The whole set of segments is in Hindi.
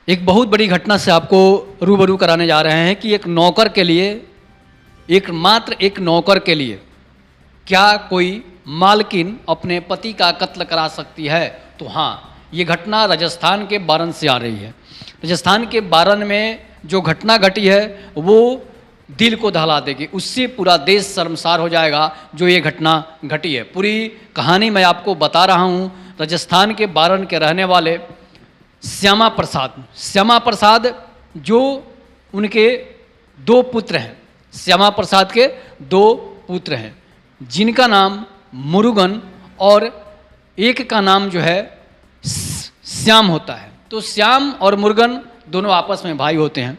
एक बहुत बड़ी घटना से आपको रूबरू कराने जा रहे हैं कि एक नौकर के लिए, मात्र एक नौकर के लिए क्या कोई मालकिन अपने पति का कत्ल करा सकती है। तो हाँ, ये घटना राजस्थान के बारन से आ रही है। राजस्थान के बारन में जो घटना घटी है वो दिल को दहला देगी, उससे पूरा देश शर्मसार हो जाएगा जो ये घटना घटी है। पूरी कहानी मैं आपको बता रहा हूँ। राजस्थान के बारन के रहने वाले श्यामा प्रसाद जो उनके दो पुत्र हैं, श्यामा प्रसाद के दो पुत्र हैं जिनका नाम मुरुगन और एक का नाम जो है श्याम होता है। तो श्याम और मुरुगन दोनों आपस में भाई होते हैं।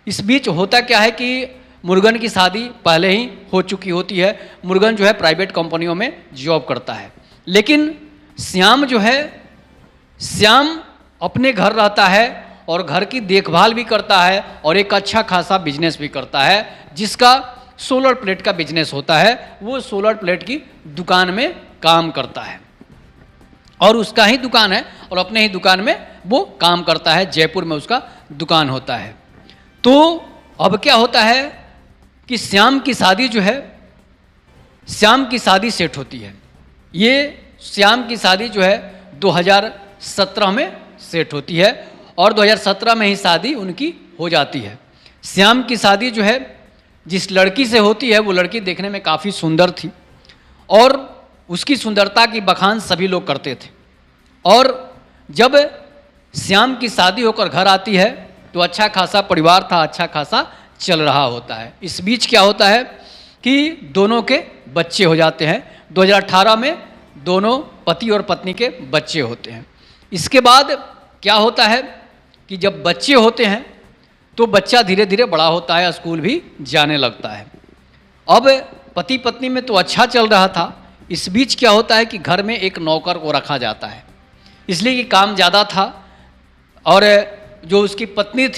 इस बीच होता क्या है कि मुरुगन की शादी पहले ही हो चुकी होती है। मुरुगन जो है प्राइवेट कंपनियों में जॉब करता है, लेकिन श्याम अपने घर रहता है और घर की देखभाल भी करता है और एक अच्छा खासा बिजनेस भी करता है जिसका सोलर प्लेट का बिजनेस होता है। वो सोलर प्लेट की दुकान में काम करता है और उसका ही दुकान है और अपने ही दुकान में वो काम करता है। जयपुर में उसका दुकान होता है। तो अब क्या होता है कि श्याम की शादी सेट होती है। ये श्याम की शादी जो है 2017 में सेट होती है और 2017 में ही शादी उनकी हो जाती है। श्याम की शादी जो है जिस लड़की से होती है वो लड़की देखने में काफ़ी सुंदर थी और उसकी सुंदरता की बखान सभी लोग करते थे। और जब श्याम की शादी होकर घर आती है तो अच्छा खासा परिवार था, अच्छा खासा चल रहा होता है। इस बीच क्या होता है कि दोनों के बच्चे हो जाते हैं। 2018 में दोनों पति और पत्नी के बच्चे होते हैं। इसके बाद क्या होता है कि जब बच्चे होते हैं तो बच्चा धीरे धीरे बड़ा होता है, स्कूल भी जाने लगता है। अब पति पत्नी में तो अच्छा चल रहा था। इस बीच क्या होता है कि घर में एक नौकर को रखा जाता है, इसलिए कि काम ज़्यादा था। और जो उसकी पत्नी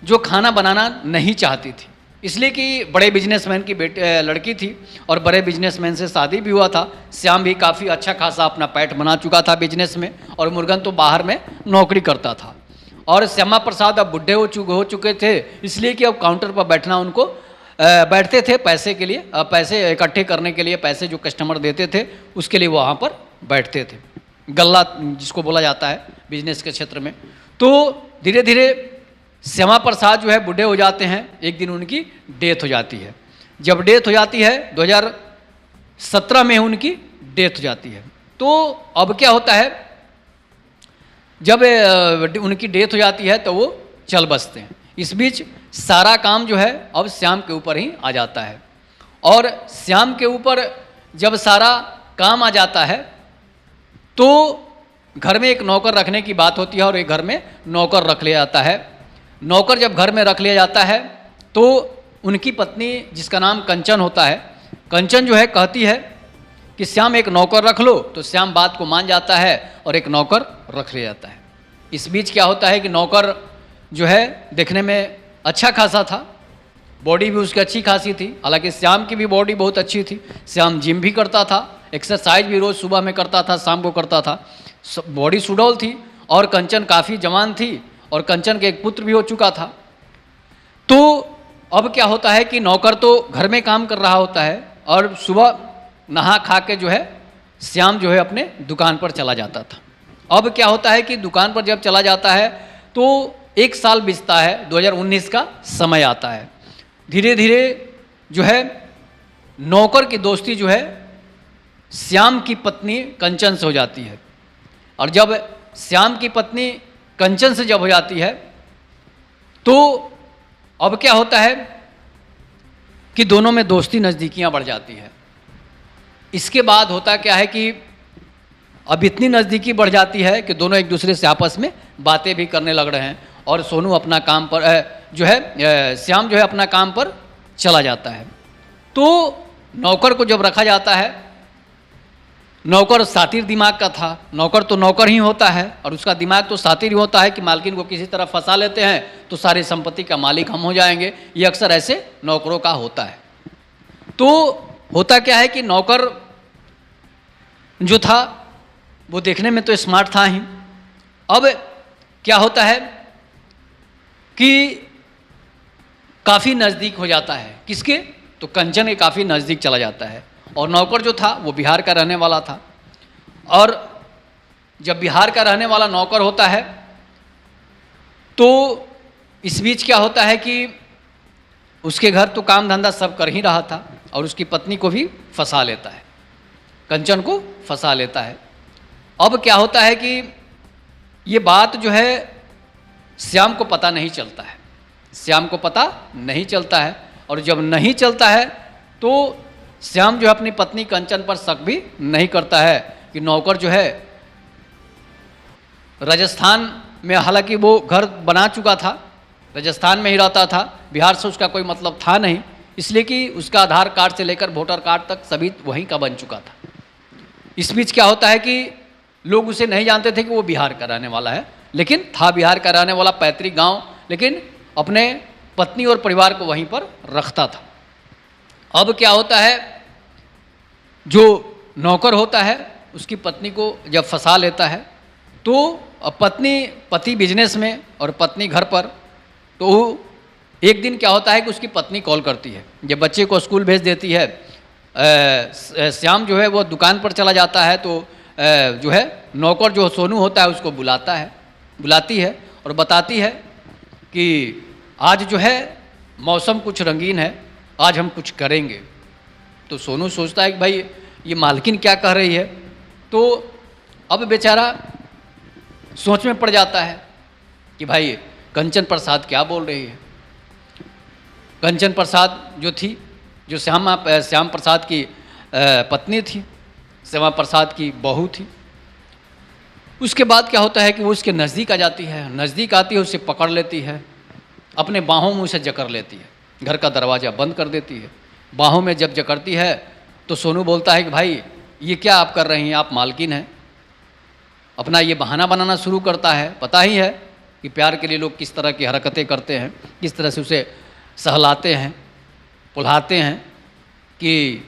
जो खाना बनाना नहीं चाहती थी, इसलिए कि बड़े बिजनेसमैन की लड़की थी और बड़े बिजनेसमैन से शादी भी हुआ था। श्याम भी काफ़ी अच्छा खासा अपना पैठ बना चुका था बिजनेस में और मुरुगन तो बाहर में नौकरी करता था। और श्यामा प्रसाद अब बुढ़े हो चुके थे, इसलिए कि अब काउंटर पर बैठना उनको बैठते थे पैसे के लिए, पैसे इकट्ठे करने के लिए, पैसे जो कस्टमर देते थे उसके लिए वो वहाँ पर बैठते थे, गल्ला जिसको बोला जाता है बिजनेस के क्षेत्र में। तो धीरे धीरे श्यामा प्रसाद जो है बूढ़े हो जाते हैं। एक दिन उनकी डेथ हो जाती है। जब डेथ हो जाती है 2017 में उनकी डेथ हो जाती है। तो अब क्या होता है, जब उनकी डेथ हो जाती है तो वो चल बसते हैं। इस बीच सारा काम जो है अब श्याम के ऊपर ही आ जाता है और श्याम के ऊपर जब सारा काम आ जाता है तो घर में एक नौकर रखने की बात होती है और एक घर में नौकर रख लिया जाता है। नौकर जब घर में रख लिया जाता है तो उनकी पत्नी जिसका नाम कंचन होता है, कंचन जो है कहती है कि श्याम एक नौकर रख लो, तो श्याम बात को मान जाता है और एक नौकर रख लिया जाता है। इस बीच क्या होता है कि नौकर जो है देखने में अच्छा खासा था, बॉडी भी उसकी अच्छी खासी थी। हालांकि श्याम की भी बॉडी बहुत अच्छी थी। श्याम जिम भी करता था, एक्सरसाइज भी रोज़ सुबह में करता था, शाम को करता था, बॉडी सुडौल थी। और कंचन काफ़ी जवान थी और कंचन के एक पुत्र भी हो चुका था। तो अब क्या होता है कि नौकर तो घर में काम कर रहा होता है और सुबह नहा खा के जो है श्याम जो है अपने दुकान पर चला जाता था। अब क्या होता है कि दुकान पर जब चला जाता है तो एक साल बीतता है, 2019 का समय आता है। धीरे धीरे जो है नौकर की दोस्ती जो है श्याम की पत्नी कंचन से हो जाती है। और जब श्याम की पत्नी कंचन से जब हो जाती है तो अब क्या होता है कि दोनों में दोस्ती नज़दीकियां बढ़ जाती है। इसके बाद होता क्या है कि अब इतनी नज़दीकी बढ़ जाती है कि दोनों एक दूसरे से आपस में बातें भी करने लग रहे हैं और सोनू अपना काम पर जो है श्याम जो है अपना काम पर चला जाता है। तो नौकर को जब रखा जाता है, नौकर सातिर दिमाग का था। नौकर तो नौकर ही होता है और उसका दिमाग तो सातिर ही होता है कि मालकिन को किसी तरह फंसा लेते हैं तो सारी संपत्ति का मालिक हम हो जाएंगे। ये अक्सर ऐसे नौकरों का होता है। तो होता क्या है कि नौकर जो था वो देखने में तो स्मार्ट था ही, अब क्या होता है कि काफ़ी नज़दीक हो जाता है, किसके? तो कंचन के काफ़ी नज़दीक चला जाता है। और नौकर जो था वो बिहार का रहने वाला था, और जब बिहार का रहने वाला नौकर होता है तो इस बीच क्या होता है कि उसके घर तो काम धंधा सब कर ही रहा था, और उसकी पत्नी को भी फंसा लेता है, कंचन को फंसा लेता है। अब क्या होता है कि ये बात जो है श्याम को पता नहीं चलता है, श्याम को पता नहीं चलता है। और जब नहीं चलता है तो श्याम जो है अपनी पत्नी कंचन पर शक भी नहीं करता है कि नौकर जो है राजस्थान में, हालांकि वो घर बना चुका था, राजस्थान में ही रहता था, बिहार से उसका कोई मतलब था नहीं, इसलिए कि उसका आधार कार्ड से लेकर वोटर कार्ड तक सभी वहीं का बन चुका था। इस बीच क्या होता है कि लोग उसे नहीं जानते थे कि वो बिहार का रहने वाला है, लेकिन था बिहार का रहने वाला, पैतृक गांव, लेकिन अपने पत्नी और परिवार को वहीं पर रखता था। अब क्या होता है, जो नौकर होता है उसकी पत्नी को जब फंसा लेता है तो पति बिजनेस में और पत्नी घर पर, तो एक दिन क्या होता है कि उसकी पत्नी कॉल करती है, जब बच्चे को स्कूल भेज देती है, श्याम जो है वो दुकान पर चला जाता है, तो जो है नौकर जो सोनू होता है उसको बुलाती है और बताती है कि आज जो है मौसम कुछ रंगीन है, आज हम कुछ करेंगे। तो सोनू सोचता है कि भाई ये मालकिन क्या कह रही है, तो अब बेचारा सोच में पड़ जाता है कि भाई कंचन प्रसाद क्या बोल रही है। कंचन प्रसाद जो थी, जो श्याम प्रसाद की पत्नी थी, श्यामा प्रसाद की बहू थी। उसके बाद क्या होता है कि वो उसके नज़दीक आ जाती है, नज़दीक आती है, उसे पकड़ लेती है, अपने बाहों में उसे जकड़ लेती है, घर का दरवाज़ा बंद कर देती है। बाहों में जब जकड़ती है तो सोनू बोलता है कि भाई ये क्या आप कर रही हैं, आप मालकिन हैं। अपना ये बहाना बनाना शुरू करता है, पता ही है कि प्यार के लिए लोग किस तरह की हरकतें करते हैं, किस तरह से उसे सहलाते हैं, पुल्हाते हैं कि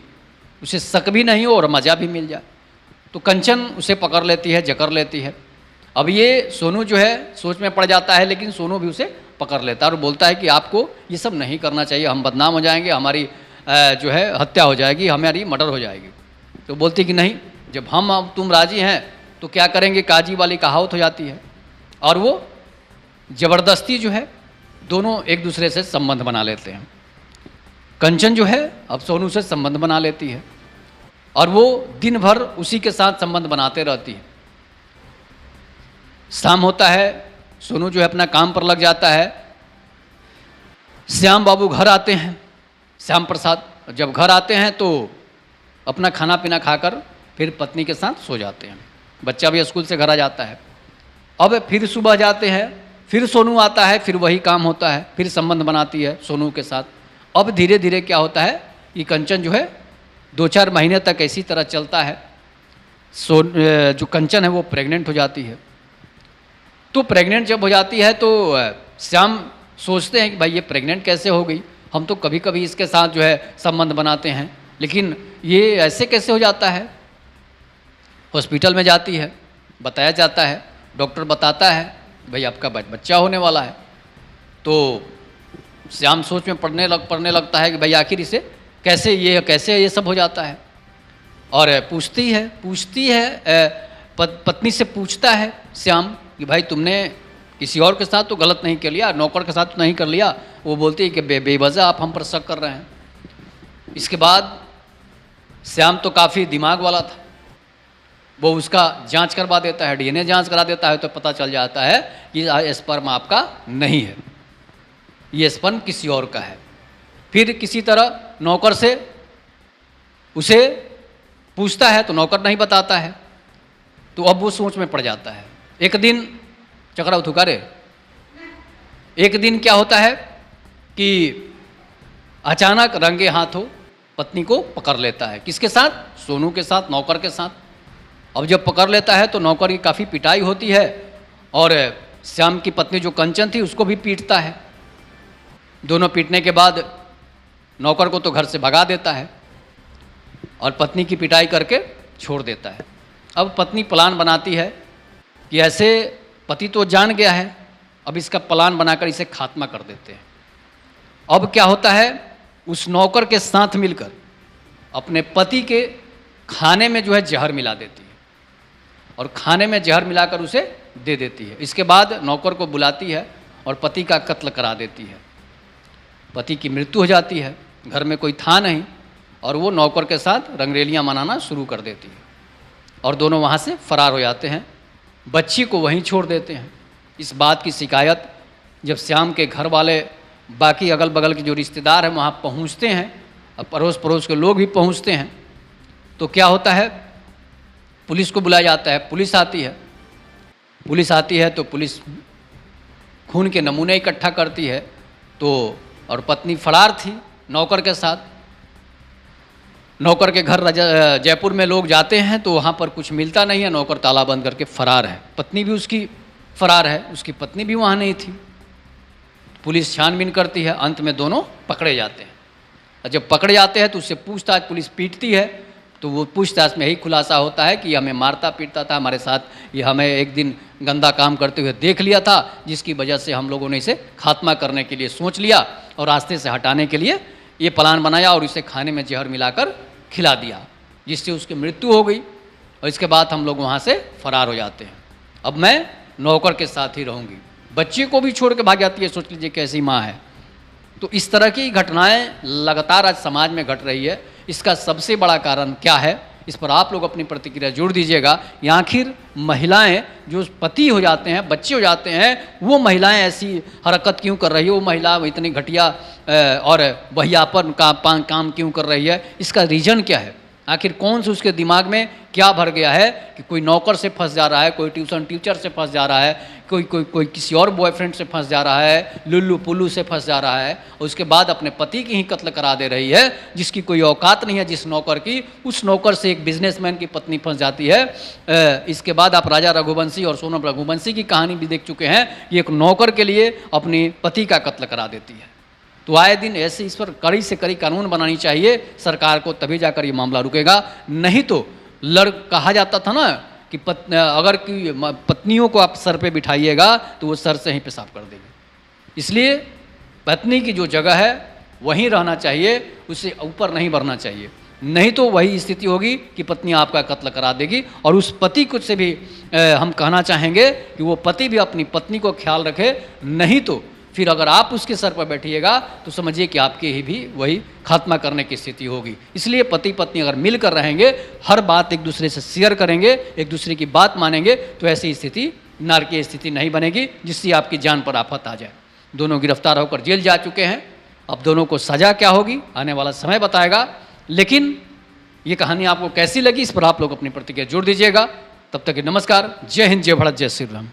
उसे शक भी नहीं हो और मज़ा भी मिल जाए। तो कंचन उसे पकड़ लेती है, जकड़ लेती है। अब ये सोनू जो है सोच में पड़ जाता है, लेकिन सोनू भी उसे पकड़ लेता है और बोलता है कि आपको ये सब नहीं करना चाहिए, हम बदनाम हो जाएंगे, हमारी जो है हत्या हो जाएगी, हमारी मर्डर हो जाएगी। तो बोलती कि नहीं, जब हम अब तुम राजी हैं तो क्या करेंगे, काजी वाली कहावत हो जाती है। और वो ज़बरदस्ती जो है दोनों एक दूसरे से संबंध बना लेते हैं। कंचन जो है अब सोनू से संबंध बना लेती है और वो दिन भर उसी के साथ संबंध बनाते रहती है। शाम होता है, सोनू जो है अपना काम पर लग जाता है। श्याम बाबू घर आते हैं, श्याम प्रसाद जब घर आते हैं तो अपना खाना पीना खाकर फिर पत्नी के साथ सो जाते हैं। बच्चा भी स्कूल से घर आ जाता है। अब फिर सुबह जाते हैं, फिर सोनू आता है, फिर वही काम होता है, फिर संबंध बनाती है सोनू के साथ। अब धीरे धीरे क्या होता है कि कंचन जो है 2-4 महीने तक इसी तरह चलता है। जो कंचन है वो प्रेग्नेंट हो जाती है। तो प्रेग्नेंट जब हो जाती है तो श्याम सोचते हैं कि भाई ये प्रेग्नेंट कैसे हो गई, हम तो कभी कभी इसके साथ जो है संबंध बनाते हैं, लेकिन ये ऐसे कैसे हो जाता है। हॉस्पिटल में जाती है, बताया जाता है, डॉक्टर बताता है भाई आपका बच्चा होने वाला है। तो श्याम सोच में पड़ने लगता है कि भाई आखिर इसे कैसे ये सब हो जाता है। और पूछती है पत्नी से पूछता है श्याम कि भाई तुमने किसी और के साथ तो गलत नहीं कर लिया, नौकर के साथ तो नहीं कर लिया। वो बोलती है कि बेवजह आप हम पर शक कर रहे हैं। इसके बाद श्याम तो काफ़ी दिमाग वाला था, वो उसका जांच करवा देता है, डीएनए जांच करा देता है, तो पता चल जाता है कि स्पर्म आपका नहीं है, ये स्पर्म किसी और का है। फिर किसी तरह नौकर से उसे पूछता है तो नौकर नहीं बताता है। तो अब वो सोच में पड़ जाता है। एक दिन चकरा उठुकारे, एक दिन क्या होता है कि अचानक रंगे हाथों पत्नी को पकड़ लेता है। किसके साथ? सोनू के साथ, नौकर के साथ। अब जब पकड़ लेता है तो नौकर की काफ़ी पिटाई होती है और श्याम की पत्नी जो कंचन थी उसको भी पीटता है। दोनों पीटने के बाद नौकर को तो घर से भगा देता है और पत्नी की पिटाई करके छोड़ देता है। अब पत्नी प्लान बनाती है कि ऐसे पति तो जान गया है, अब इसका प्लान बनाकर इसे खात्मा कर देते हैं। अब क्या होता है, उस नौकर के साथ मिलकर अपने पति के खाने में जो है जहर मिला देती है और खाने में जहर मिलाकर उसे दे देती है। इसके बाद नौकर को बुलाती है और पति का कत्ल करा देती है। पति की मृत्यु हो जाती है, घर में कोई था नहीं और वो नौकर के साथ रंगरेलियां मनाना शुरू कर देती है और दोनों वहाँ से फरार हो जाते हैं। बच्ची को वहीं छोड़ देते हैं। इस बात की शिकायत जब श्याम के घर वाले, बाकी अगल बगल के जो रिश्तेदार हैं वहाँ पहुँचते हैं, अब पड़ोस पड़ोस के लोग भी पहुँचते हैं, तो क्या होता है, पुलिस को बुलाया जाता है। पुलिस आती है तो पुलिस खून के नमूने इकट्ठा करती है। तो और पत्नी फरार थी नौकर के साथ। नौकर के घर जयपुर में लोग जाते हैं तो वहाँ पर कुछ मिलता नहीं है, नौकर ताला बंद करके फरार है। पत्नी भी उसकी फरार है, उसकी पत्नी भी वहाँ नहीं थी। पुलिस छानबीन करती है, अंत में दोनों पकड़े जाते हैं। और जब पकड़े जाते हैं तो उससे पूछताछ पुलिस पीटती है, तो वो पूछताछ में यही खुलासा होता है कि हमें मारता पीटता था, हमारे साथ ये हमें एक दिन गंदा काम करते हुए देख लिया था, जिसकी वजह से हम लोगों ने इसे खात्मा करने के लिए सोच लिया और रास्ते से हटाने के लिए ये प्लान बनाया और इसे खाने में जहर मिलाकर खिला दिया, जिससे उसकी मृत्यु हो गई। और इसके बाद हम लोग वहाँ से फरार हो जाते हैं। अब मैं नौकर के साथ ही रहूँगी। बच्चे को भी छोड़ के भाग जाती है, सोच लीजिए कैसी माँ है। तो इस तरह की घटनाएं लगातार आज समाज में घट रही है। इसका सबसे बड़ा कारण क्या है, इस पर आप लोग अपनी प्रतिक्रिया जोड़ दीजिएगा। आखिर महिलाएं जो पति हो जाते हैं, बच्चे हो जाते हैं, वो महिलाएं ऐसी हरकत क्यों कर रही है, वो महिला इतनी घटिया और बहियापन का काम क्यों कर रही है, इसका रीज़न क्या है। आखिर कौन से उसके दिमाग में क्या भर गया है कि कोई नौकर से फंस जा रहा है, कोई ट्यूशन टीचर से फंस जा रहा है, कोई किसी और बॉयफ्रेंड से फंस जा रहा है, लुल्लू पुल्लू से फंस जा रहा है और उसके बाद अपने पति की ही कत्ल करा दे रही है, जिसकी कोई औकात नहीं है। जिस नौकर की, उस नौकर से एक बिजनेसमैन की पत्नी फंस जाती है। इसके बाद आप राजा रघुवंशी और सोनम रघुवंशी की कहानी भी देख चुके हैं कि एक नौकर के लिए अपनी पति का कत्ल करा देती है। तो आए दिन ऐसे इस पर कड़ी से कड़ी कानून बनानी चाहिए सरकार को, तभी जाकर ये मामला रुकेगा। नहीं तो कहा जाता था ना कि अगर की पत्नियों को आप सर पे बिठाइएगा तो वो सर से ही पेशाब कर देंगे। इसलिए पत्नी की जो जगह है वहीं रहना चाहिए, उससे ऊपर नहीं बढ़ना चाहिए। नहीं तो वही स्थिति होगी कि पत्नी आपका कत्ल करा देगी। और उस पति को से भी हम कहना चाहेंगे कि वो पति भी अपनी पत्नी को ख्याल रखे। नहीं तो फिर अगर आप उसके सर पर बैठिएगा तो समझिए कि आपके ही भी वही खात्मा करने की स्थिति होगी। इसलिए पति पत्नी अगर मिलकर रहेंगे, हर बात एक दूसरे से शेयर करेंगे, एक दूसरे की बात मानेंगे, तो ऐसी स्थिति नारकीय स्थिति नहीं बनेगी जिससे आपकी जान पर आफत आ जाए। दोनों गिरफ्तार होकर जेल जा चुके हैं। अब दोनों को सजा क्या होगी आने वाला समय बताएगा। लेकिन ये कहानी आपको कैसी लगी, इस पर आप लोग अपनी प्रतिक्रिया जोड़ दीजिएगा। तब तक नमस्कार, जय हिंद, जय भारत, जय श्री राम।